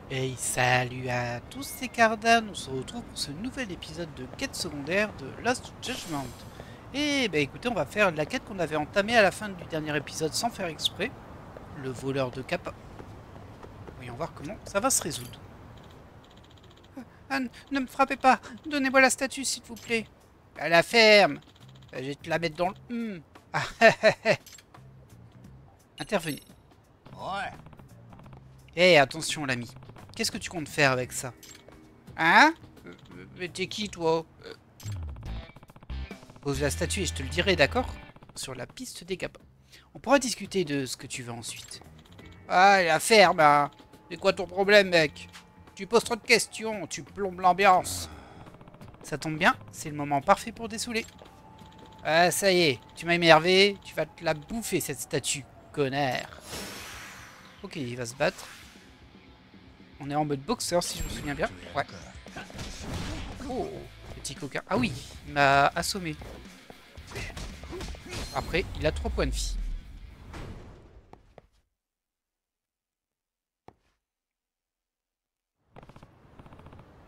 Hey, salut à tous, c'est Cardan, on se retrouve pour ce nouvel épisode de quête secondaire de Lost Judgment. Et bah écoutez, on va faire la quête qu'on avait entamée à la fin du dernier épisode sans faire exprès, le voleur de Kappa. Voyons voir comment ça va se résoudre. Anne, ne me frappez pas, donnez-moi la statue s'il vous plaît. À la ferme, je vais te la mettre dans le... Ah, intervenez. Ouais. Hé, attention l'ami, qu'est-ce que tu comptes faire avec ça? Hein? Mais t'es qui toi? Pose la statue et je te le dirai, d'accord? Sur la piste des Kappa. On pourra discuter de ce que tu veux ensuite. Ah, la ferme, hein. C'est quoi ton problème, mec? Tu poses trop de questions, tu plombes l'ambiance. Ça tombe bien, c'est le moment parfait pour dessouler. Ah, ça y est, tu m'as énervé, tu vas te la bouffer cette statue, connard. Ok, il va se battre. On est en mode boxeur si je me souviens bien. Ouais. Oh, petit coquin. Ah oui, il m'a assommé. Après, il a 3 points de vie.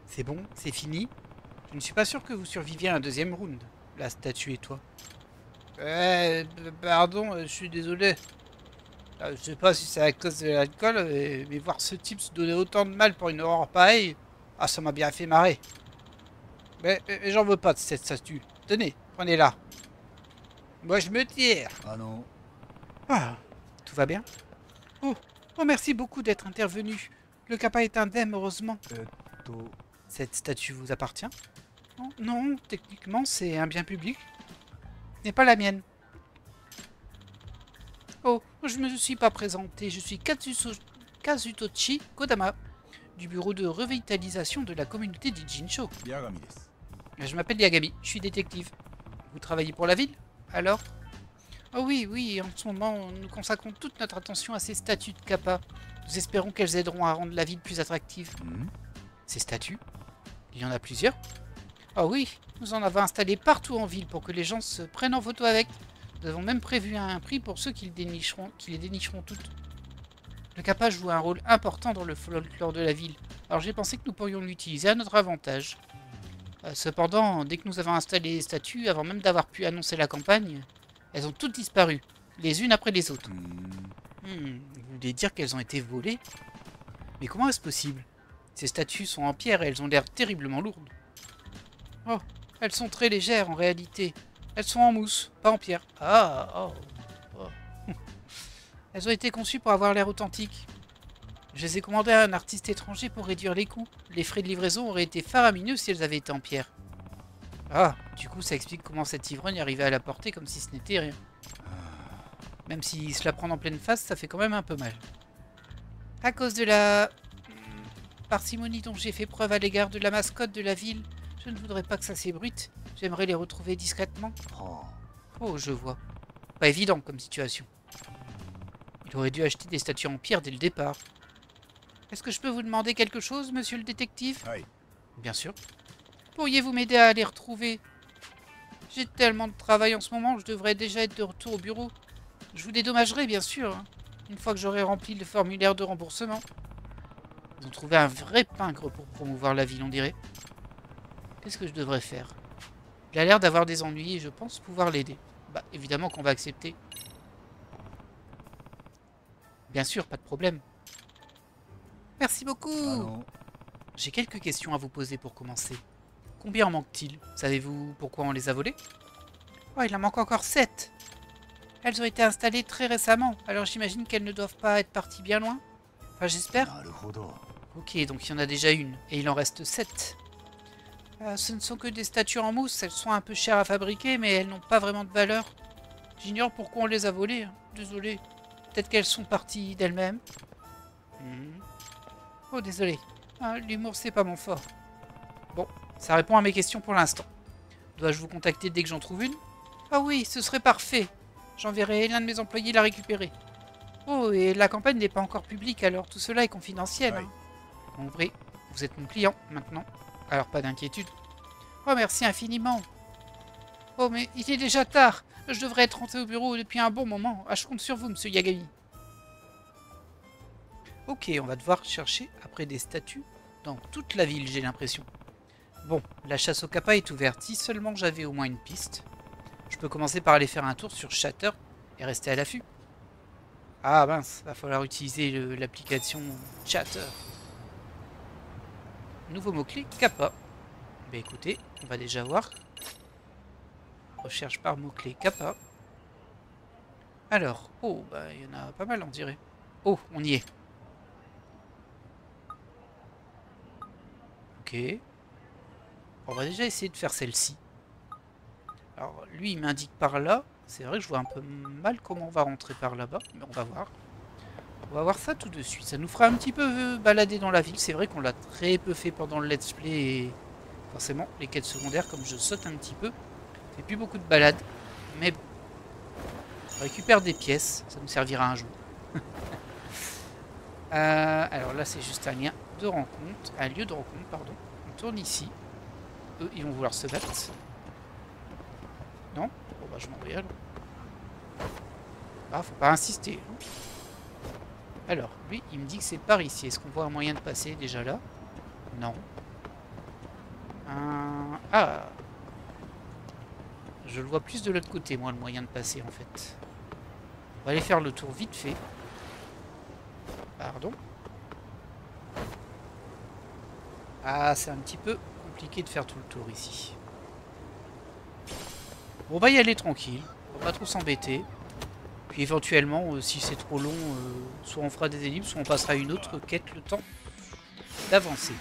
C'est bon, c'est fini. Je ne suis pas sûr que vous surviviez à un deuxième round, la statue et toi. Pardon, je suis désolé. Je sais pas si c'est à cause de l'alcool, mais voir ce type se donner autant de mal pour une horreur pareille, ah, ça m'a bien fait marrer. Mais j'en veux pas de cette statue. Tenez, prenez-la. Moi, je me tire. Ah non. Ah, tout va bien? Oh, oh, merci beaucoup d'être intervenu. Le Kappa est indemne, heureusement. と Cette statue vous appartient? Non, non, techniquement, c'est un bien public. Ce n'est pas la mienne. Oh, je me suis pas présenté. Je suis Kazutochi Kodama, du bureau de revitalisation de la communauté d'Ijincho. 八神です。Je m'appelle Yagami, je suis détective. Vous travaillez pour la ville? Alors? Oh oui, oui, en ce moment, nous consacrons toute notre attention à ces statues de Kappa. Nous espérons qu'elles aideront à rendre la ville plus attractive. Ces statues? Il y en a plusieurs? Ah oui, nous en avons installé partout en ville pour que les gens se prennent en photo avec. Nous avons même prévu un prix pour ceux qui les dénicheront toutes. Le Kappa joue un rôle important dans le folklore de la ville, alors j'ai pensé que nous pourrions l'utiliser à notre avantage. Cependant, dès que nous avons installé les statues, avant même d'avoir pu annoncer la campagne, elles ont toutes disparu, les unes après les autres. Vous voulez dire qu'elles ont été volées? Mais comment est-ce possible? Ces statues sont en pierre et elles ont l'air terriblement lourdes. Oh, elles sont très légères en réalité. Elles sont en mousse, pas en pierre. Ah, oh, oh. Elles ont été conçues pour avoir l'air authentiques. Je les ai commandées à un artiste étranger pour réduire les coûts. Les frais de livraison auraient été faramineux si elles avaient été en pierre. Ah, du coup ça explique comment cet ivrogne arrivait à la porter comme si ce n'était rien. Même si se la prendre en pleine face, ça fait quand même un peu mal. À cause de la parcimonie dont j'ai fait preuve à l'égard de la mascotte de la ville, je ne voudrais pas que ça s'ébruite. J'aimerais les retrouver discrètement. は Oh, je vois. Pas évident comme situation. Il aurait dû acheter des statues en pierre dès le départ. Est-ce que je peux vous demander quelque chose, monsieur le détective? あ。はい。Bien sûr. Pourriez-vous m'aider à les retrouver? J'ai tellement de travail en ce moment, je devrais déjà être de retour au bureau. Je vous dédommagerai, bien sûr, hein, une fois que j'aurai rempli le formulaire de remboursement. Ils ont trouvé un vrai pingre pour promouvoir la ville, on dirait. Qu'est-ce que je devrais faire? Il a l'air d'avoir des ennuis et je pense pouvoir l'aider. Bah, évidemment qu'on va accepter. Bien sûr, pas de problème. Merci あ beaucoup. の J'ai quelques questions à vous poser pour commencer. Combien en manque-t-il? Savez-vous pourquoi on les a volés? Oh, il en manque encore 7. Elles ont été installées très récemment, alors j'imagine qu'elles ne doivent pas être parties bien loin. Enfin, j'espère. なるほど。 Ok, donc il y en a déjà une, et il en reste 7. Ce ne sont que des statues en mousse, elles sont un peu chères à fabriquer, mais elles n'ont pas vraiment de valeur. J'ignore pourquoi on les a volées, hein. Désolé. Peut-être qu'elles sont parties d'elles-mêmes. Oh, désolé. Ah, l'humour, c'est pas mon fort. Bon, ça répond à mes questions pour l'instant. Dois-je vous contacter dès que j'en trouve une? Ah oui, ce serait parfait. J'enverrai l'un de mes employés la récupérer. Oh, et la campagne n'est pas encore publique, alors tout cela est confidentiel. Oui. Hein. Bon, vrai, vous êtes mon client maintenant, alors pas d'inquiétude. Oh, merci infiniment. Oh, mais il est déjà tard. Je devrais être rentré au bureau depuis un bon moment. Ah, je compte sur vous, monsieur Yagami. Ok, on va devoir chercher après des statues dans toute la ville, j'ai l'impression. Bon, la chasse au kappa est ouverte. Si seulement j'avais au moins une piste. Je peux commencer par aller faire un tour sur Shatter et rester à l'affût. Ah mince, va falloir utiliser l'application Chatter. Nouveau mot-clé, kappa. Bah écoutez, on va déjà voir. Recherche par mot-clé kappa. Alors, oh, bah il y en a pas mal on dirait. Oh, on y est. Ok. On va déjà essayer de faire celle-ci. Alors, lui, il m'indique par là. C'est vrai que je vois un peu mal comment on va rentrer par là-bas, mais on va voir. On va voir ça tout de suite. Ça nous fera un petit peu balader dans la ville. C'est vrai qu'on l'a très peu fait pendant le let's play. Et forcément, les quêtes secondaires, comme je saute un petit peu, on fait plus beaucoup de balades. Mais bon. On récupère des pièces. Ça nous servira un jour. Alors là, c'est juste un lien de rencontre. Un lieu de rencontre, pardon. On tourne ici. Eux, ils vont vouloir se battre. Non? Bon bah je m'en vais alors. Ah, faut pas insister. Alors, lui, il me dit que c'est par ici. Est-ce qu'on voit un moyen de passer déjà là? Non. Ah! Je le vois plus de l'autre côté, moi, le moyen de passer, en fait. On va aller faire le tour vite fait. Pardon. Ah, c'est un petit peu compliqué de faire tout le tour ici. Bon, on va y aller tranquille. On va pas trop s'embêter. Puis éventuellement, si c'est trop long, soit on fera des ellipses, soit on passera à une autre quête le temps d'avancer.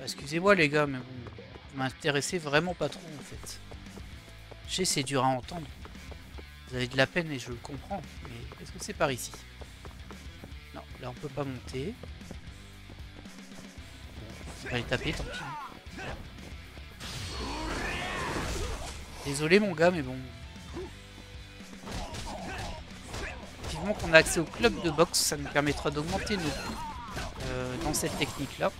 Excusez-moi les gars, mais bon, vous m'intéressez vraiment pas trop en fait. Je sais, c'est dur à entendre. Vous avez de la peine et je le comprends, mais est-ce que c'est par ici? Non, là on peut pas monter. Bon, on va les taper, tant pis. Désolé mon gars, mais bon. Vivement qu'on a accès au club de boxe, ça nous permettra d'augmenter nos dans cette technique-là.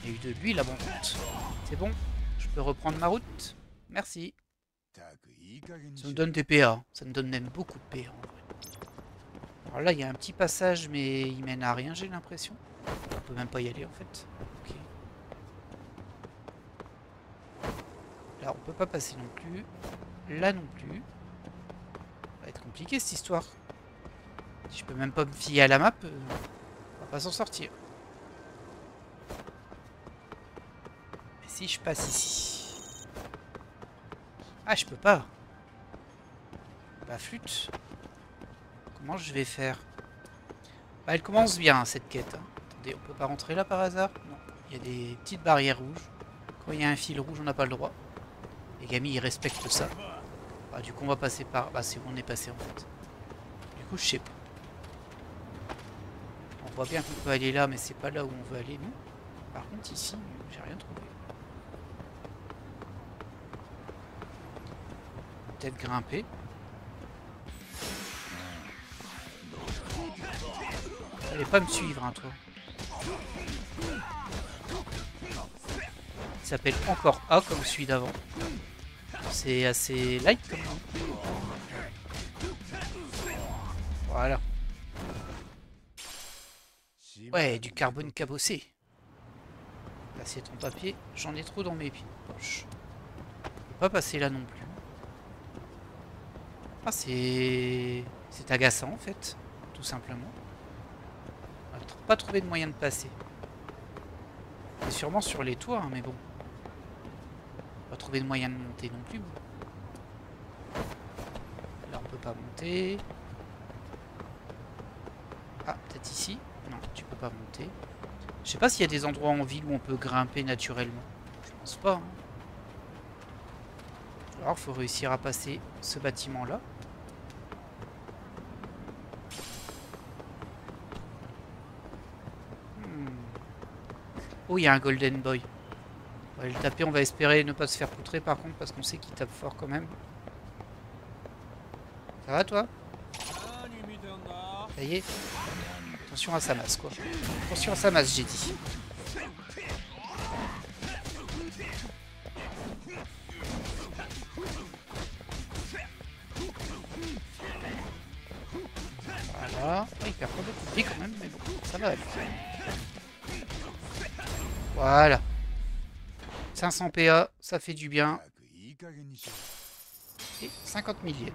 Il y a eu de l'huile abondante. C'est bon, je peux reprendre ma route. Merci. Ça me donne des PA. Ça me donne même beaucoup de PA en vrai. Alors là, il y a un petit passage, mais il mène à rien, j'ai l'impression. On peut même pas y aller en fait. Ok. Là, on peut pas passer non plus. Là non plus. Ça va être compliqué cette histoire. Si je peux même pas me fier à la map, on va pas s'en sortir. Mais si je passe ici. Ah, je peux pas. Bah, flûte. Comment je vais faire? Bah, elle commence bien cette quête. Hein. Attendez, on peut pas rentrer là par hasard? Non. Il y a des petites barrières rouges. Quand il y a un fil rouge, on n'a pas le droit. Les gamins, ils respectent ça. Bah, du coup, on va passer par. Bah, c'est où on est passé en fait. Du coup, je sais pas. On voit bien qu'on peut aller là, mais c'est pas là où on veut aller, nous. Par contre, ici, j'ai rien trouvé. Peut-être grimper. Allez pas me suivre, hein, toi. Il s'appelle encore A comme celui d'avant. C'est assez light comme nom. Voilà. Ouais, du carbone cabossé. Passer ton papier, j'en ai trop dans mes poches. Je peux pas passer là non plus. Ah, c'est agaçant en fait, tout simplement. On n'a pas trouvé de moyen de passer. C'est sûrement sur les toits, hein, mais bon. On va trouver de moyen de monter non plus. Là, on peut pas monter. Ah, peut-être ici. Non, tu peux pas monter. Je sais pas s'il y a des endroits en ville où on peut grimper naturellement. Je pense pas. Hein. Alors, il faut réussir à passer ce bâtiment-là. Oh, il y a un Golden Boy. On va aller le taper, on va espérer ne pas se faire poutrer par contre, parce qu'on sait qu'il tape fort quand même. Ça va toi? Ça y est. Attention à sa masse quoi. Attention à sa masse, j'ai dit. Voilà. Voilà. Ah, il perd pas beaucoup de vie quand même, mais bon, ça va aller. Voilà. 500 PA, ça fait du bien. Et 50 000 yens.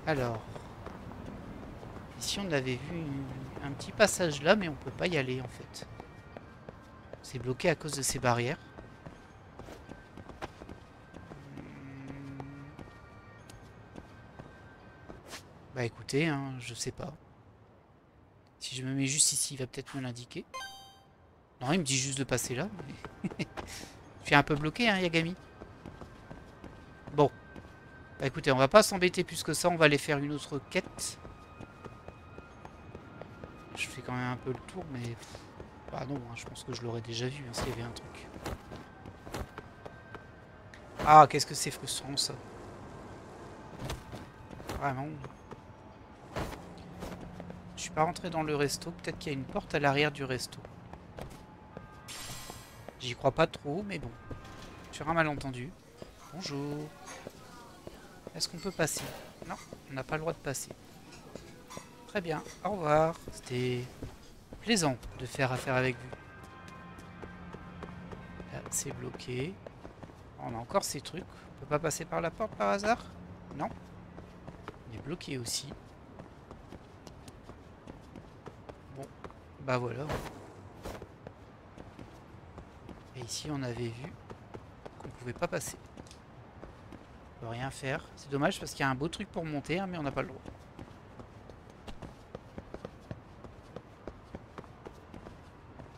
Alors. Ici, on avait vu un petit passage là, mais on peut pas y aller en fait. C'est bloqué à cause de ces barrières. Bah écoutez, hein, je sais pas. Si je me mets juste ici, il va peut-être me l'indiquer. Non, il me dit juste de passer là. Mais... je suis un peu bloqué, hein, Yagami. Bon. Bah écoutez, on va pas s'embêter plus que ça. On va aller faire une autre quête. Je fais quand même un peu le tour, mais... bah non, hein, je pense que je l'aurais déjà vu, hein, s'il y avait un truc. Ah, qu'est-ce que c'est frustrant, ça. Vraiment. Je suis pas rentré dans le resto. Peut-être qu'il y a une porte à l'arrière du resto. J'y crois pas trop, mais bon. Sur un malentendu. Bonjour. Est-ce qu'on peut passer? Non, on n'a pas le droit de passer. Très bien, au revoir. C'était plaisant de faire affaire avec vous. Là, c'est bloqué. On a encore ces trucs. On peut pas passer par la porte par hasard? Non. On est bloqué aussi. Bon, bah voilà. Et ici, on avait vu qu'on pouvait pas passer. On peut rien faire. C'est dommage parce qu'il y a un beau truc pour monter, hein, mais on n'a pas le droit.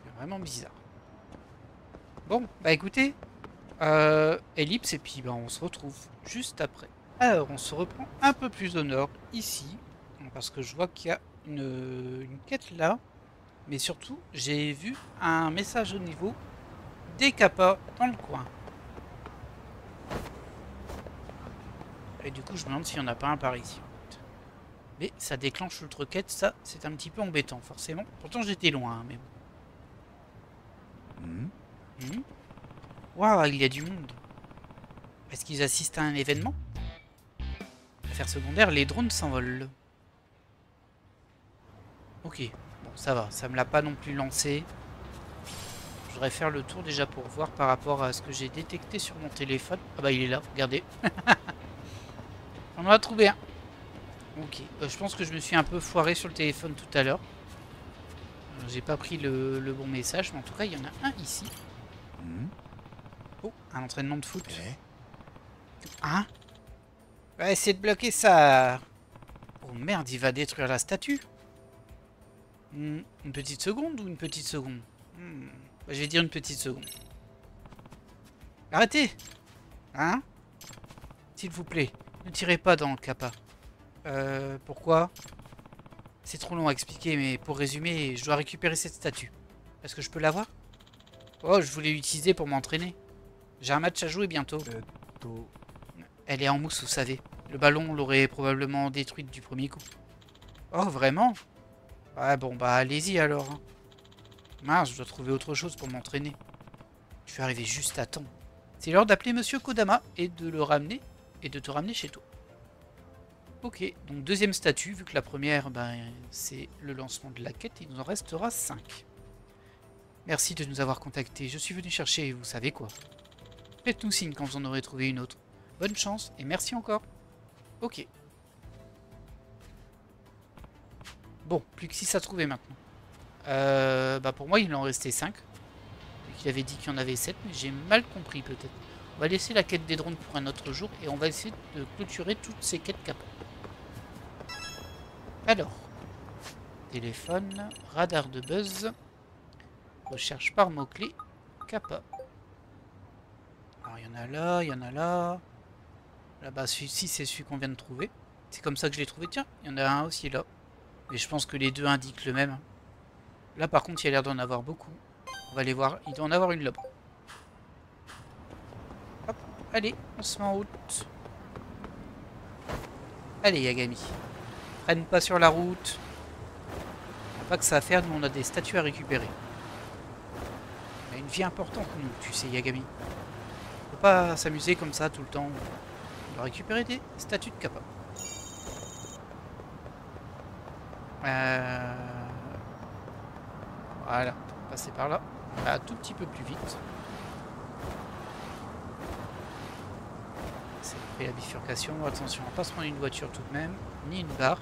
C'est vraiment bizarre. Bon, bah écoutez, ellipse, et puis bah, on se retrouve juste après. Alors, on se reprend un peu plus au nord, ici, parce que je vois qu'il y a une quête là, mais surtout, j'ai vu un message au niveau des kappas dans le coin. Et du coup, je me demande s'il n'y en a pas un par ici. Mais ça déclenche l'autre quête, ça, c'est un petit peu embêtant, forcément. Pourtant, j'étais loin, hein, mais bon. Waouh, il y a du monde. Est-ce qu'ils assistent à un événement? Affaire secondaire, les drones s'envolent. Ok, bon, ça va, ça me l'a pas non plus lancé. Je voudrais faire le tour déjà pour voir par rapport à ce que j'ai détecté sur mon téléphone. Ah bah il est là, regardez. On en a trouvé un. Ok, je pense que je me suis un peu foiré sur le téléphone tout à l'heure. J'ai pas pris le bon message, mais en tout cas il y en a un ici. Oh, un entraînement de foot. Hein? On va essayer de bloquer ça. Oh merde, il va détruire la statue. Une petite seconde ou une petite seconde? Je vais dire une petite seconde. Arrêtez! Hein? S'il vous plaît, ne tirez pas dans le kappa. Pourquoi? C'est trop long à expliquer, mais pour résumer, je dois récupérer cette statue. Est-ce que je peux l'avoir? Oh, je voulais l'utiliser pour m'entraîner. J'ai un match à jouer bientôt. Elle est en mousse, vous savez. Le ballon l'aurait probablement détruite du premier coup. Oh, vraiment? Ouais, bon, bah allez-y alors. Hein. Mince, je dois trouver autre chose pour m'entraîner. Je suis arrivé juste à temps. C'est l'heure d'appeler Monsieur Kodama et de le ramener et de te ramener chez toi. Ok, donc deuxième statue, vu que la première, ben, c'est le lancement de la quête, il nous en restera 5. Merci de nous avoir contactés. Je suis venu chercher, vous savez quoi. Faites-nous signe quand vous en aurez trouvé une autre. Bonne chance et merci encore. Ok. Bon, plus que 6 à trouver maintenant. Bah pour moi, il en restait 5. Il avait dit qu'il y en avait 7, mais j'ai mal compris peut-être. On va laisser la quête des drones pour un autre jour et on va essayer de clôturer toutes ces quêtes kappa. Alors, téléphone, radar de buzz, recherche par mots-clés, kappa. Alors il y en a là, il y en a là. Là-bas, celui-ci, c'est celui qu'on vient de trouver. C'est comme ça que je l'ai trouvé. Tiens, il y en a un aussi là. Mais je pense que les deux indiquent le même. Là, par contre, il y a l'air d'en avoir beaucoup. On va aller voir. Il doit en avoir une là-bas. Hop, allez, on se met en route. Allez, Yagami. Traîne pas sur la route. On n'a pas que ça à faire, nous on a des statues à récupérer. On a une vie importante, nous, tu sais, Yagami. On peut pas s'amuser comme ça tout le temps. On doit récupérer des statues de kappa. Voilà, passer par là. Un tout petit peu plus vite. C'est après la bifurcation. Attention, on va pas se prendre une voiture tout de même, ni une barre.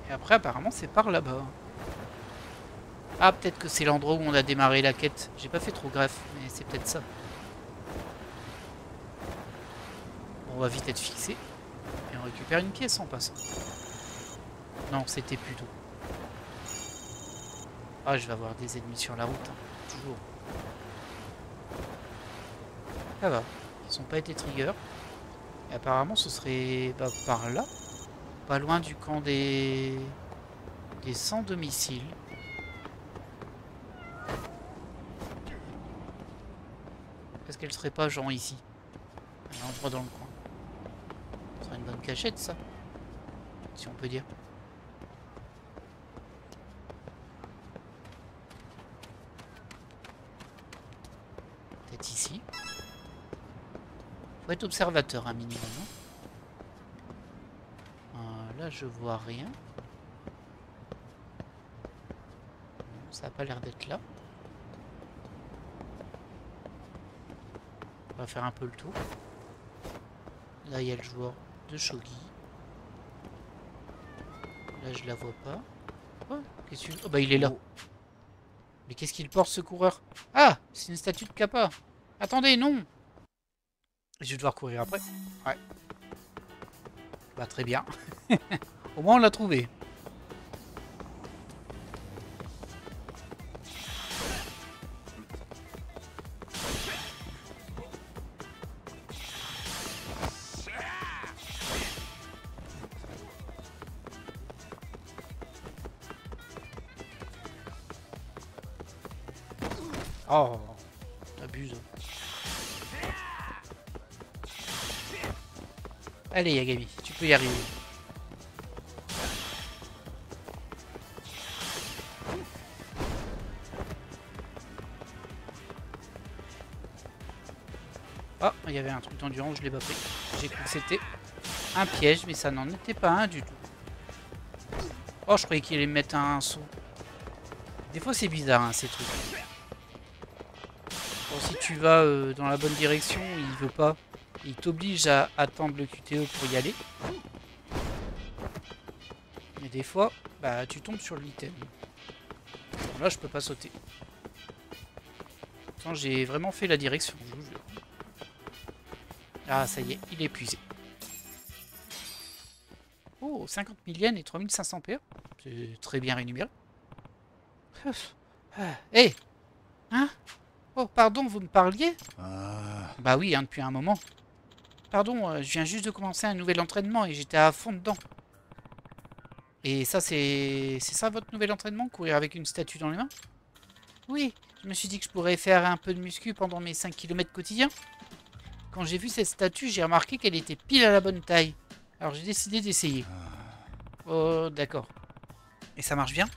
Et après, apparemment, c'est par là-bas. Ah, peut-être que c'est l'endroit où on a démarré la quête. J'ai pas fait trop gaffe, mais c'est peut-être ça. On va vite être fixé. Et on récupère une pièce en passant. Non, c'était plutôt. Ah, je vais avoir des ennemis sur la route. Hein. Toujours. Ça va. Ils n'ont pas été trigger. Et apparemment, ce serait par là. Pas loin du camp des sans domicile. Est-ce qu'elle serait pas genre ici? Un endroit dans le coin. Ce serait une bonne cachette ça. Si on peut dire. Peut-être ici. Faut être observateur un minimum. Là je vois rien. Ça n'a pas l'air d'être là. On va faire un peu le tour. Là il y a le joueur de shogi. Là je la vois pas. Oh, qu'est-ce que... oh bah il est là. Mais qu'est-ce qu'il porte ce coureur? Ah, c'est une statue de Kappa. Attendez, non. Je vais devoir courir après. Ouais. Bah très bien. Au moins on l'a trouvé. Oh, t'abuses. Allez Yagami, tu peux y arriver. Oh, il y avait un truc d'endurance, je l'ai pas pris. J'ai cru que c'était un piège, mais ça n'en était pas un du tout. Oh, je croyais qu'il allait me mettre un saut. Des fois c'est bizarre hein, ces trucs. Bon, si tu vas dans la bonne direction, il veut pas. Il t'oblige à attendre le QTE pour y aller. Mais des fois, bah tu tombes sur l'item. Là, je peux pas sauter. Pourtant, j'ai vraiment fait la direction, je vous jure. Ah, ça y est, il est épuisé. Oh, 50 000 yens et 3500 PA. C'est très bien rémunéré. Hé Hein? Oh, pardon, vous me parliez? Bah oui, hein, depuis un moment. Pardon, je viens juste de commencer un nouvel entraînement et j'étais à fond dedans. Et ça, c'est ça votre nouvel entraînement? Courir avec une statue dans les mains? Oui, je me suis dit que je pourrais faire un peu de muscu pendant mes 5 km quotidiens. Quand j'ai vu cette statue, j'ai remarqué qu'elle était pile à la bonne taille. Alors j'ai décidé d'essayer. Oh, d'accord. Et ça marche bien?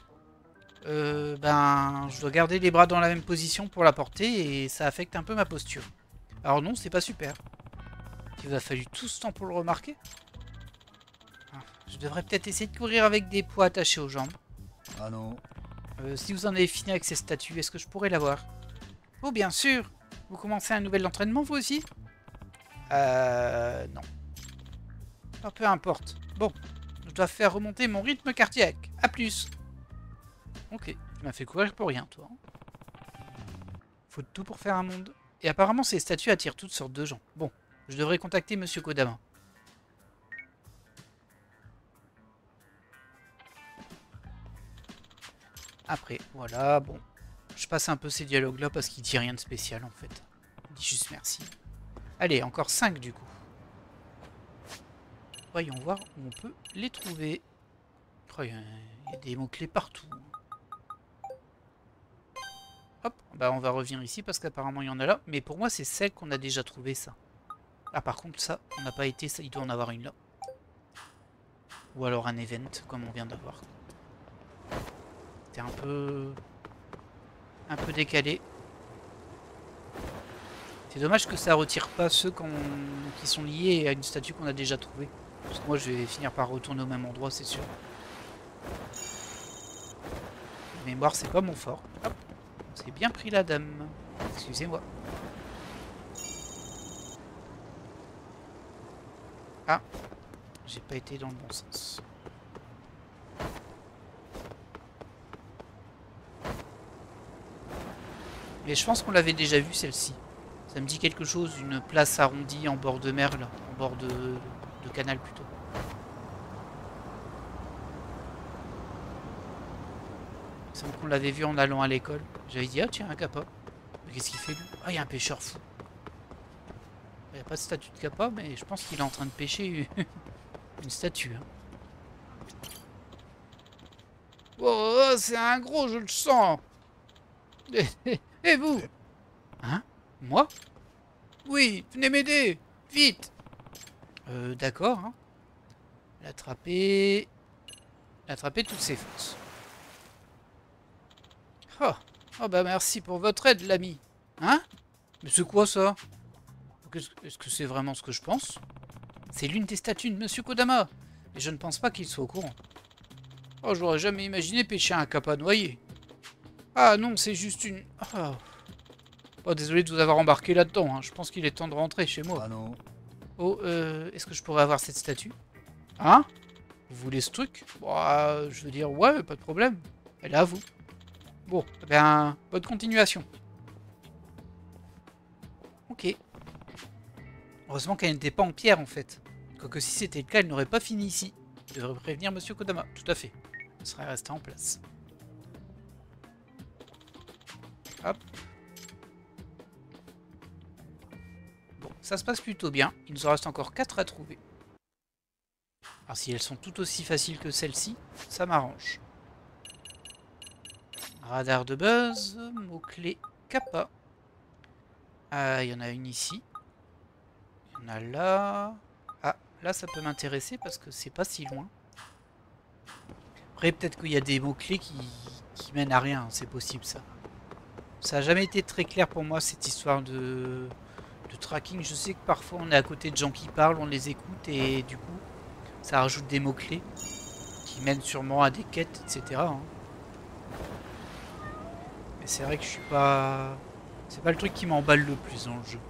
Ben, je dois garder les bras dans la même position pour la porter et ça affecte un peu ma posture. Alors non, c'est pas super. Il vous a fallu tout ce temps pour le remarquer? Je devrais peut-être essayer de courir avec des poids attachés aux jambes. Ah non. Si vous en avez fini avec ces statues, est-ce que je pourrais l'avoir? Oh, bien sûr. Vous commencez un nouvel entraînement, vous aussi? Non. Oh, peu importe. Bon, je dois faire remonter mon rythme cardiaque. À plus. Ok, tu m'as fait courir pour rien, toi. Faut de tout pour faire un monde. Et apparemment, ces statues attirent toutes sortes de gens. Bon, je devrais contacter Monsieur Kodama. Après, voilà, bon. Je passe un peu ces dialogues-là parce qu'il dit rien de spécial, en fait. Il dit juste merci. Allez, encore 5 du coup. Voyons voir où on peut les trouver. Oh, il y a des mots-clés partout. Hop, bah on va revenir ici parce qu'apparemment il y en a là. Mais pour moi, c'est celle qu'on a déjà trouvée, ça. Ah, par contre, ça, on n'a pas été, ça, il doit en avoir une là. Ou alors un event, comme on vient d'avoir. C'était un peu décalé. C'est dommage que ça retire pas ceux qui sont liés à une statue qu'on a déjà trouvée. Parce que moi je vais finir par retourner au même endroit, c'est sûr. La mémoire c'est pas mon fort. Hop, c'est bien pris la dame. Excusez-moi. Ah, j'ai pas été dans le bon sens. Mais je pense qu'on l'avait déjà vu celle-ci. Ça me dit quelque chose, une place arrondie en bord de mer, là, en bord de canal plutôt. Il semble qu'on l'avait vu en allant à l'école. J'avais dit, ah tiens, un kappa. Mais qu'est-ce qu'il fait lui? Ah, il y a un pêcheur fou. Il n'y a pas de statue de kappa, mais je pense qu'il est en train de pêcher une statue. Hein. Oh, c'est un gros, je le sens. Et vous? Hein? Moi? Oui, venez m'aider. Vite. D'accord. Hein. L'attraper. L'attraper toutes ses forces. Oh. Oh bah merci pour votre aide, l'ami. Hein? Mais c'est quoi ça? Est-ce que c'est vraiment ce que je pense? C'est l'une des statues de Monsieur Kodama. Et je ne pense pas qu'il soit au courant. Oh, j'aurais jamais imaginé pêcher un kappa noyé. Ah non, c'est juste une... Oh. Oh, désolé de vous avoir embarqué là-dedans. Hein. Je pense qu'il est temps de rentrer chez moi. Ah non. Oh, est-ce que je pourrais avoir cette statue? Hein? Vous voulez ce truc? Bah, je veux dire, ouais, pas de problème. Elle est à vous. Bon, eh bien, bonne continuation. Ok. Heureusement qu'elle n'était pas en pierre, en fait. Quoique si c'était le cas, elle n'aurait pas fini ici. Je devrais prévenir Monsieur Kodama. Tout à fait. Elle serait restée en place. Hop. Bon, ça se passe plutôt bien. Il nous en reste encore 4 à trouver. Alors si elles sont tout aussi faciles que celles-ci, ça m'arrange. Radar de buzz, mot-clé kappa. Ah, il y en a une ici. Il y en a là. Ah, là ça peut m'intéresser parce que c'est pas si loin. Après peut-être qu'il y a des mots-clés qui mènent à rien, c'est possible ça. Ça n'a jamais été très clair pour moi cette histoire de tracking. Je sais que parfois on est à côté de gens qui parlent, on les écoute et du coup ça rajoute des mots-clés qui mènent sûrement à des quêtes, etc. Hein. Mais c'est vrai que je suis pas... C'est pas le truc qui m'emballe le plus dans le jeu.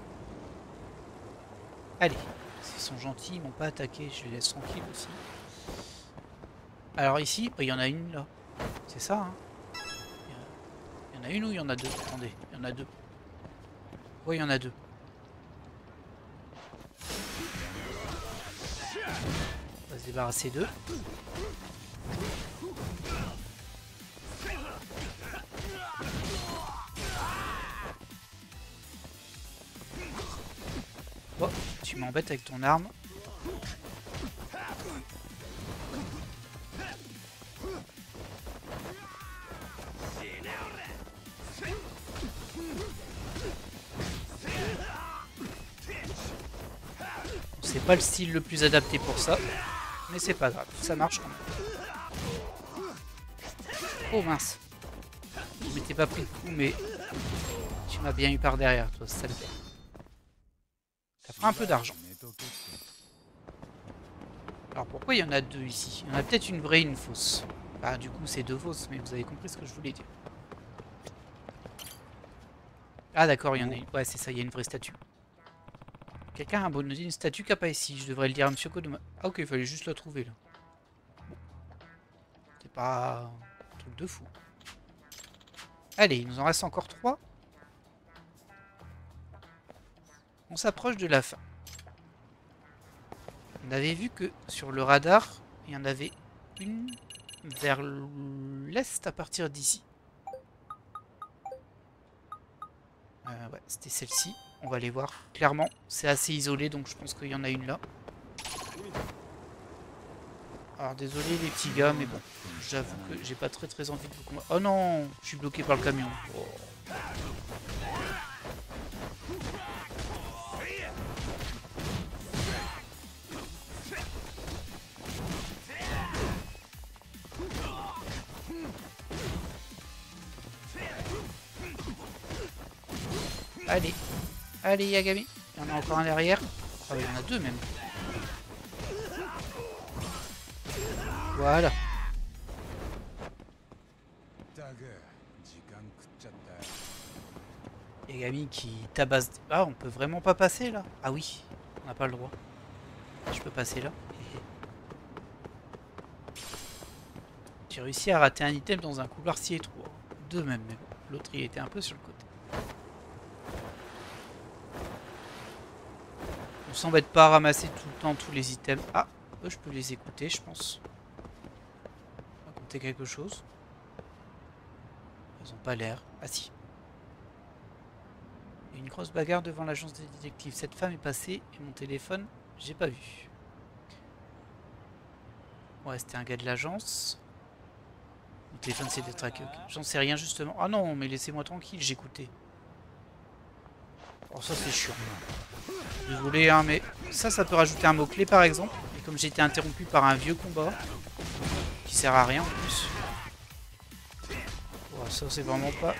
Allez, s'ils sont gentils, ils m'ont pas attaqué, je les laisse tranquilles aussi. Alors ici, il y en a une là. C'est ça, hein. Il y en a une ou il y en a deux? Attendez, il y en a deux. Oui, il y en a deux. On va se débarrasser d'eux. Oh, tu m'embêtes avec ton arme. C'est pas le style le plus adapté pour ça, mais c'est pas grave, ça marche quand même. Oh mince. Je m'étais pas pris de coup, mais tu m'as bien eu par derrière, toi, saleté. Ça fera un peu d'argent. Alors pourquoi il y en a deux ici? Il y en a peut-être une vraie et une fausse. Bah du coup c'est deux fausses, mais vous avez compris ce que je voulais dire. Ah d'accord, il y en a une. Ouais c'est ça, il y a une vraie statue. Quelqu'un a abonné une statue kappa ici, je devrais le dire à Monsieur Kodama. Ah ok, il fallait juste la trouver là. Bon. C'est pas un truc de fou. Allez, il nous en reste encore 3. On s'approche de la fin. On avait vu que sur le radar, il y en avait une vers l'est à partir d'ici. Ouais, c'était celle-ci. On va aller voir. Clairement, c'est assez isolé, donc je pense qu'il y en a une là. Alors désolé les petits gars, mais bon, j'avoue que j'ai pas très envie de vous combattre. Oh non, je suis bloqué par le camion. Oh. Allez, allez Yagami. Il y en a encore un derrière. Ah, il y en a deux même. Voilà. Et Gami qui tabasse... Ah, on peut vraiment pas passer là? Ah oui, on n'a pas le droit. Je peux passer là. J'ai réussi à rater un item dans un couloir si étroit. Deux même, mais bon. L'autre il était un peu sur le côté. On s'embête pas à ramasser tout le temps tous les items. Ah, eux, je peux les écouter, je pense. On va compter quelque chose. Ils ont pas l'air. Ah si. Il y a une grosse bagarre devant l'agence des détectives. Cette femme est passée et mon téléphone, j'ai pas vu. Ouais, c'était un gars de l'agence. Mon téléphone s'est détraqué. J'en sais rien justement. Ah non, mais laissez-moi tranquille, j'écoutais. Oh, ça c'est chiant. Désolé, hein, mais ça peut rajouter un mot-clé par exemple. Et comme j'ai été interrompu par un vieux combat, qui sert à rien en plus. Oh, ça c'est vraiment pas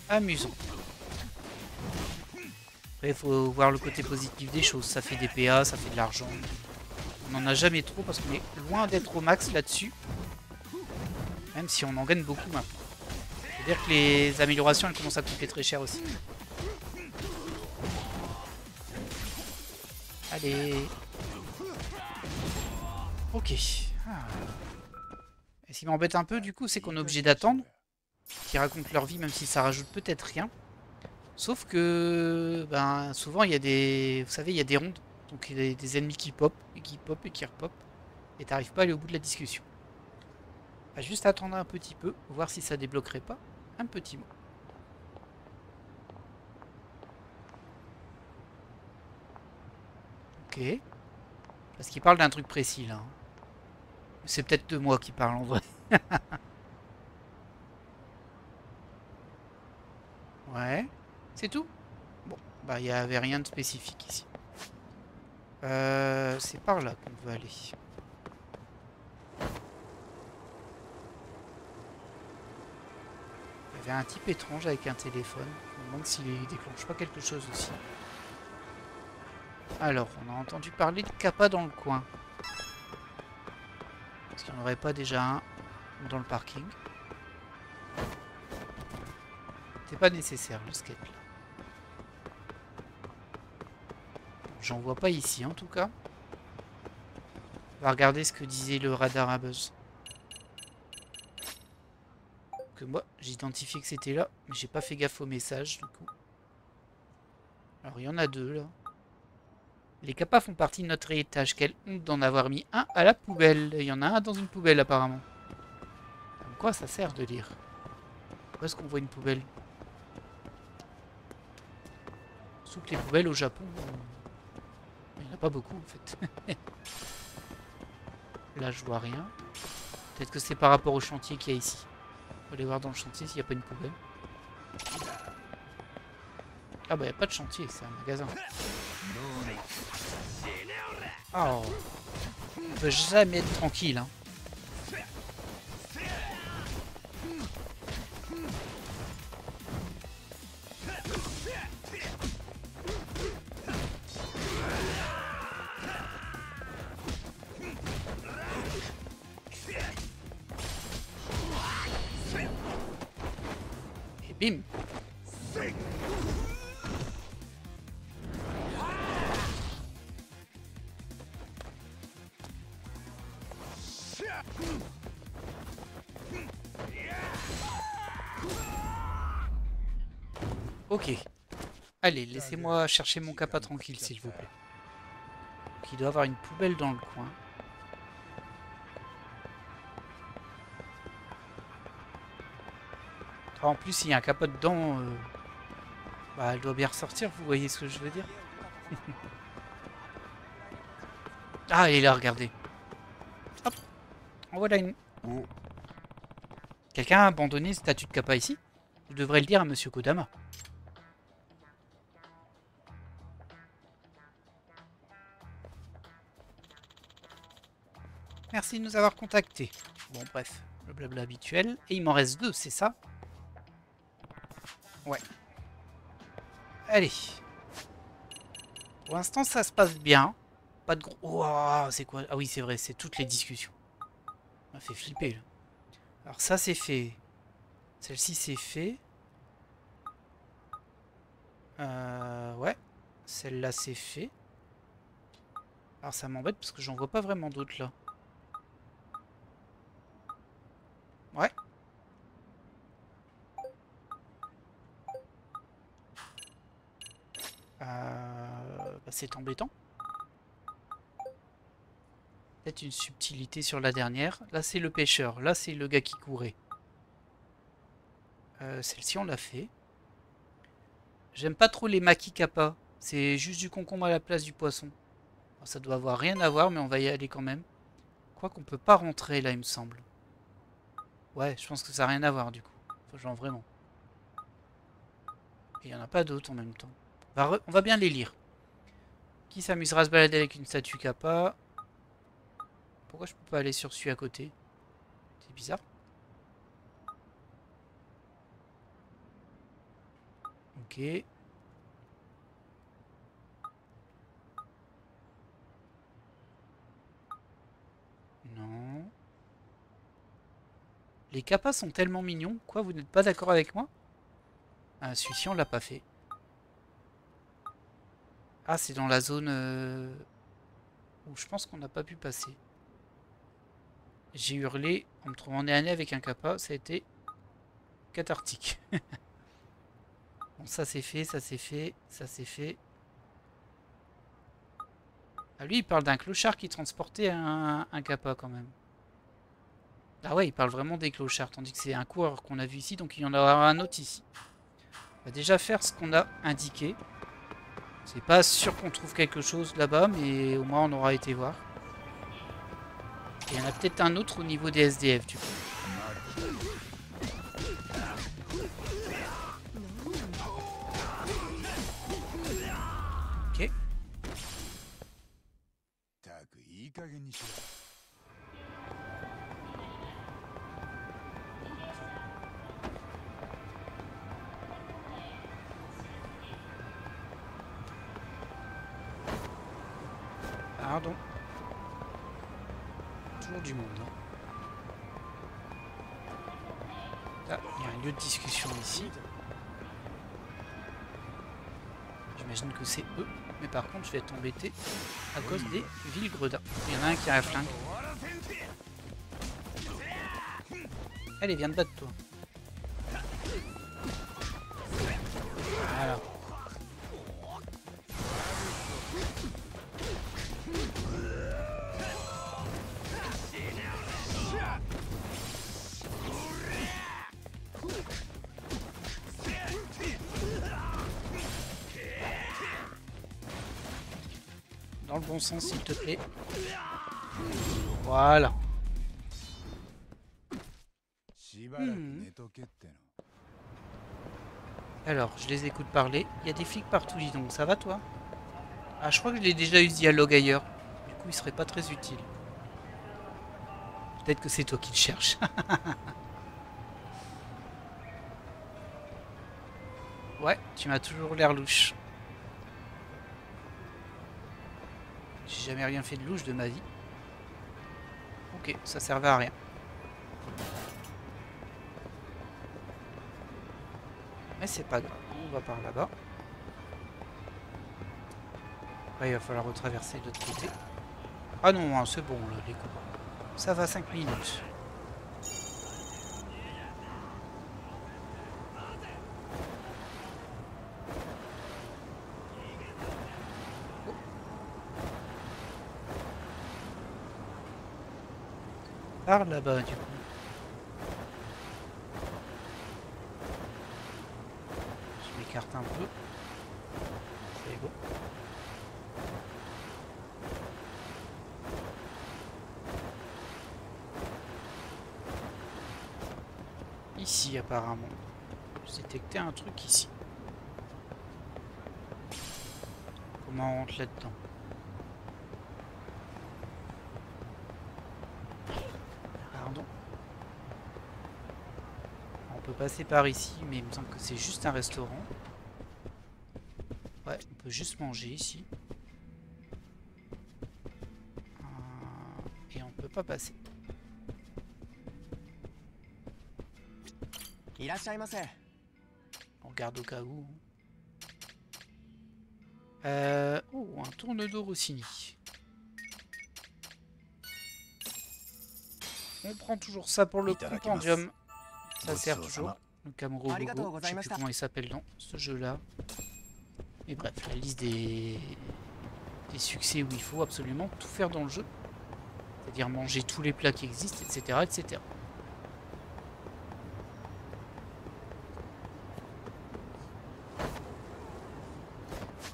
amusant. Après, il faut voir le côté positif des choses. Ça fait des PA, ça fait de l'argent. On n'en a jamais trop parce qu'on est loin d'être au max là-dessus. Même si on en gagne beaucoup maintenant. C'est-à-dire que les améliorations, elles commencent à coûter très cher aussi. Allez. Ok. Ah. Et ce qui m'embête un peu, du coup, c'est qu'on est obligé d'attendre qu'ils racontent leur vie, même si ça rajoute peut-être rien. Sauf que, ben, souvent, il y a des... Vous savez, il y a des rondes. Donc, il y a des ennemis qui pop, et qui pop, et qui repop. Et t'arrives pas à aller au bout de la discussion. On va juste attendre un petit peu, voir si ça débloquerait pas un petit mot. Ok. Parce qu'il parle d'un truc précis, là. C'est peut-être de moi qui parle, en vrai. Ouais. C'est tout? Bon, bah, il n'y avait rien de spécifique ici. C'est par là qu'on veut aller. Il y avait un type étrange avec un téléphone. Je me demande s'il déclenche pas quelque chose aussi. Alors, on a entendu parler de Kappa dans le coin. Est-ce qu'il n'y en aurait pas déjà un dans le parking? C'est pas nécessaire le skate là. J'en vois pas ici en tout cas. On va regarder ce que disait le radar à buzz. Que moi j'ai identifié que c'était là, mais j'ai pas fait gaffe au message du coup. Alors il y en a deux là. Les Kappas font partie de notre héritage. Quelle honte d'en avoir mis un à la poubelle. Il y en a un dans une poubelle apparemment. Comme quoi ça sert de lire. Où est-ce qu'on voit une poubelle? Sauf que les poubelles au Japon, il n'y en a pas beaucoup en fait. Là je vois rien. Peut-être que c'est par rapport au chantier qu'il y a ici. On va aller voir dans le chantier s'il n'y a pas une poubelle. Ah bah il n'y a pas de chantier, c'est un magasin. Oh. On peut jamais être tranquille hein. Et bim. Ok. Allez, laissez-moi chercher mon Kappa tranquille, s'il vous plaît. Donc, il doit avoir une poubelle dans le coin. Ah, en plus, s'il y a un Kappa dedans, bah, elle doit bien ressortir, vous voyez ce que je veux dire? Ah, elle est là, regardez. Hop. En voilà une. Quelqu'un a abandonné le statut de Kappa ici? Je devrais le dire à Monsieur Kodama. Merci de nous avoir contactés. Bon, bref, le blabla habituel. Et il m'en reste deux, c'est ça? Ouais. Allez. Pour l'instant, ça se passe bien. Pas de gros... Oh, c'est quoi? Ah oui, c'est vrai, c'est toutes les discussions. Ça m'a fait flipper là. Alors ça c'est fait. Celle-ci c'est fait. Ouais. Celle-là c'est fait. Alors ça m'embête parce que j'en vois pas vraiment d'autres là. Ouais. Bah, c'est embêtant. Peut-être une subtilité sur la dernière. Là c'est le pêcheur. Là c'est le gars qui courait. Celle-ci on l'a fait. J'aime pas trop les maquis kappa. C'est juste du concombre à la place du poisson. Alors, ça doit avoir rien à voir, mais on va y aller quand même. Quoi qu'on peut pas rentrer là, il me semble. Ouais, je pense que ça n'a rien à voir du coup. Enfin, genre vraiment. Et il n'y en a pas d'autres en même temps. On va bien les lire. Qui s'amusera à se balader avec une statue kappa? Pourquoi je peux pas aller sur celui à côté? C'est bizarre. Ok. Non. Les kappas sont tellement mignons. Quoi, vous n'êtes pas d'accord avec moi? Ah, celui-ci, on l'a pas fait. Ah, c'est dans la zone où je pense qu'on n'a pas pu passer. J'ai hurlé en me trouvant nez à nez avec un kappa. Ça a été cathartique. Bon, ça c'est fait, ça c'est fait, ça c'est fait. Ah, lui, il parle d'un clochard qui transportait un kappa quand même. Ah ouais, il parle vraiment des clochards, tandis que c'est un coureur qu'on a vu ici, donc il y en aura un autre ici. On va déjà faire ce qu'on a indiqué. C'est pas sûr qu'on trouve quelque chose là-bas, mais au moins on aura été voir. Et il y en a peut-être un autre au niveau des SDF du coup. Ok. Pardon. Toujours du monde. Hein. Là, il y a un lieu de discussion ici. J'imagine que c'est eux. Mais par contre, je vais être embêté à cause des villes-gredins. Il y en a un qui a un flingue. Allez, viens te battre, toi. Voilà. Dans le bon sens, s'il te plaît. Voilà. Alors, je les écoute parler. Il y a des flics partout, dis donc. Ça va, toi? Ah, je crois que je l'ai déjà eu ce dialogue ailleurs. Du coup, il serait pas très utile. Peut-être que c'est toi qui le cherches. Ouais, tu m'as toujours l'air louche. J'ai jamais rien fait de louche de ma vie. Ok, ça servait à rien. Mais c'est pas grave, on va par là-bas. Après, il va falloir retraverser de l'autre côté. Ah non, hein, c'est bon là, les coups. Ça va 5 minutes. Oh. Par là-bas, du coup. Je m'écarte un peu. C'est bon. Ici, apparemment. J'ai détecté un truc ici. Comment on rentre là-dedans? Pardon. On peut passer par ici, mais il me semble que c'est juste un restaurant. Ouais, on peut juste manger ici. Et on peut pas passer. いらっしゃいませ。 On regarde au cas où. Oh, un tourne-dos Rossini. On prend toujours ça pour le compendium. Ça sert toujours. Le Kamuro Bogo. Je sais plus comment il s'appelle dans ce jeu-là. Et bref, la liste des succès où il faut absolument tout faire dans le jeu. C'est-à-dire manger tous les plats qui existent, etc. etc.